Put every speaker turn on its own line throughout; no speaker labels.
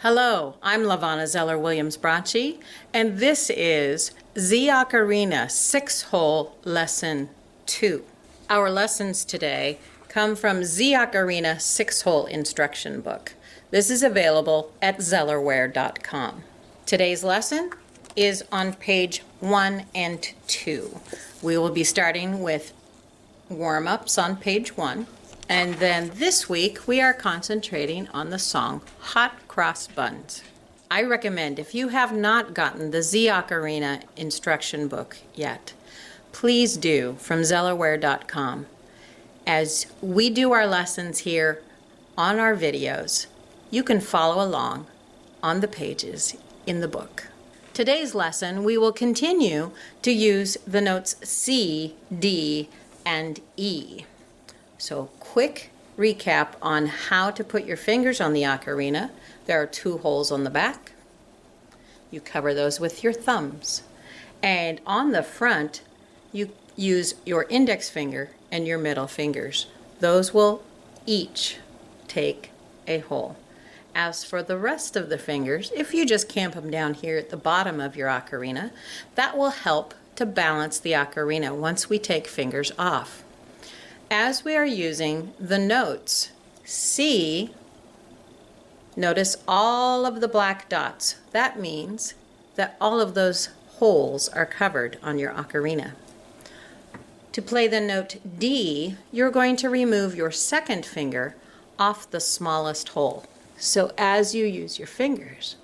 Hello, I'm Lavonna Zeller-Williams-Bratschi, and this is Z Ocarina 6-hole Lesson 2. Our lessons today come from Z Ocarina 6-hole instruction book. This is available at zellerware.com. Today's lesson is on page 1 and 2. We will be starting with warm-ups on page 1. And then this week, we are concentrating on the song Hot Cross Buns. I recommend, if you have not gotten the Z Ocarina instruction book yet, please do from zellerware.com. As we do our lessons here on our videos, you can follow along on the pages in the book. Today's lesson, we will continue to use the notes C, D, and E. So quick recap on how to put your fingers on the ocarina. There are 2 holes on the back. You cover those with your thumbs. And on the front, you use your index finger and your middle fingers. Those will each take a hole. As for the rest of the fingers, if you just camp them down here at the bottom of your ocarina, that will help to balance the ocarina once we take fingers off. As we are using the notes C, notice all of the black dots. That means that all of those holes are covered on your ocarina. To play the note D, you're going to remove your second finger off the smallest hole. So as you use your fingers,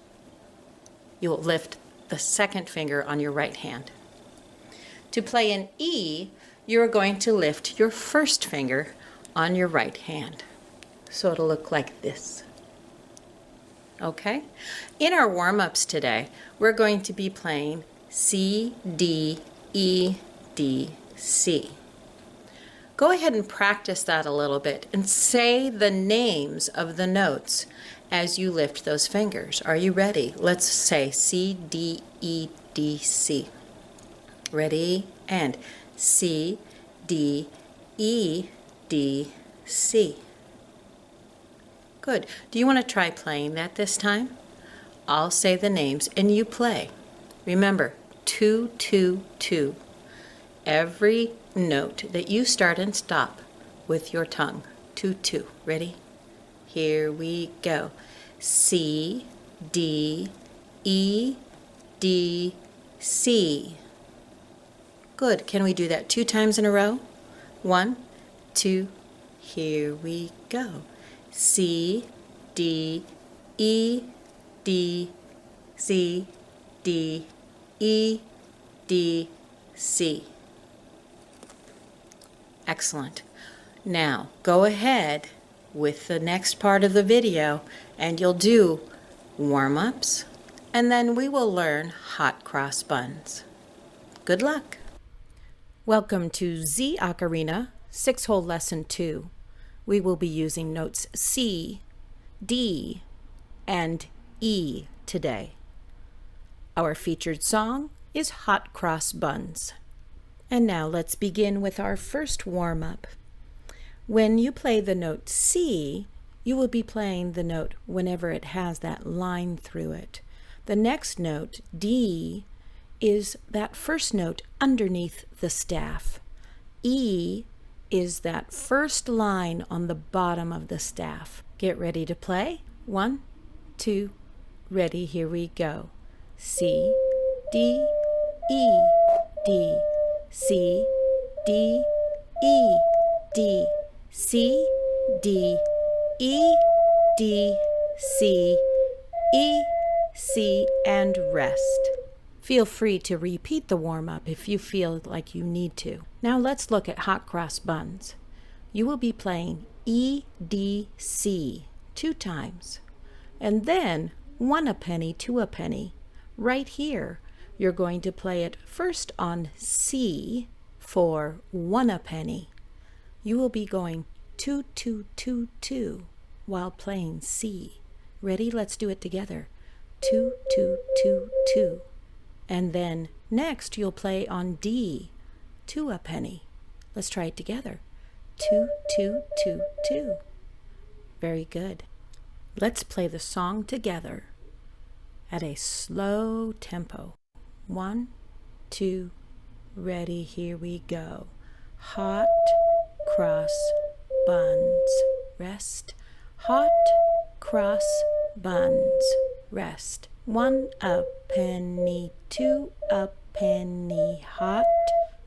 you will lift the second finger on your right hand. To play an E, you're going to lift your first finger on your right hand. So it'll look like this. Okay? In our warm-ups today, we're going to be playing C, D, E, D, C. Go ahead and practice that a little bit and say the names of the notes as you lift those fingers. Are you ready? Let's say C, D, E, D, C. Ready? And C, D, E, D, C. Good. Do you want to try playing that this time? I'll say the names and you play. Remember, 2, 2, 2. Every note that you start and stop with your tongue. 2, 2. Ready? Here we go. C, D, E, D, C. Good. Can we do that 2 times in a row? 1, 2, here we go. C, D, E, D, C, D, E, D, C. Excellent. Now, go ahead with the next part of the video and you'll do warm-ups and then we will learn Hot Cross Buns. Good luck. Welcome to Z Ocarina 6-hole Lesson 2. We will be using notes C, D, and E today. Our featured song is Hot Cross Buns. And now let's begin with our first warm-up. When you play the note C, you will be playing the note whenever it has that line through it. The next note, D, is that first note underneath the staff. E is that first line on the bottom of the staff. Get ready to play. 1, 2, ready, here we go. C, D, E, D, C, D, E, D, C, D, E, D, C, E, C, and rest. Feel free to repeat the warm-up if you feel like you need to. Now let's look at Hot Cross Buns. You will be playing E, D, C 2 times. And then 1 a penny, 2 a penny. Right here, you're going to play it first on C for 1 a penny. You will be going 2, 2, 2, 2 while playing C. Ready? Let's do it together. 2, 2, 2, 2. And then next you'll play on D, 2 a penny. Let's try it together. 2, 2, 2, 2. Very good. Let's play the song together at a slow tempo. 1, 2, ready, here we go. Hot cross buns, rest. Hot cross buns, rest. 1 a penny, 2 a penny. Hot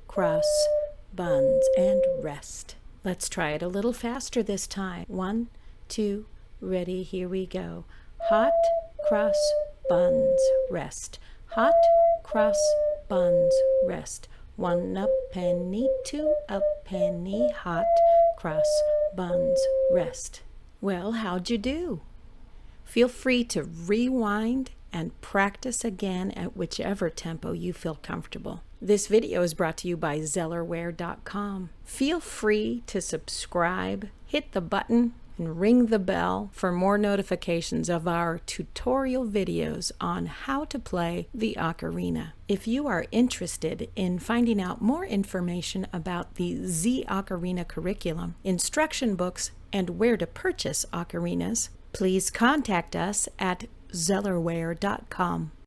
cross buns and rest. Let's try it a little faster this time. 1, 2, ready, here we go. Hot cross buns, rest. Hot cross buns, rest. 1 a penny, 2 a penny. Hot cross buns, rest. Well, how'd you do? Feel free to rewind and practice again at whichever tempo you feel comfortable. This video is brought to you by Zellerware.com. Feel free to subscribe, hit the button, and ring the bell for more notifications of our tutorial videos on how to play the ocarina. If you are interested in finding out more information about the Z Ocarina curriculum, instruction books, and where to purchase ocarinas, please contact us at Zellerware.com.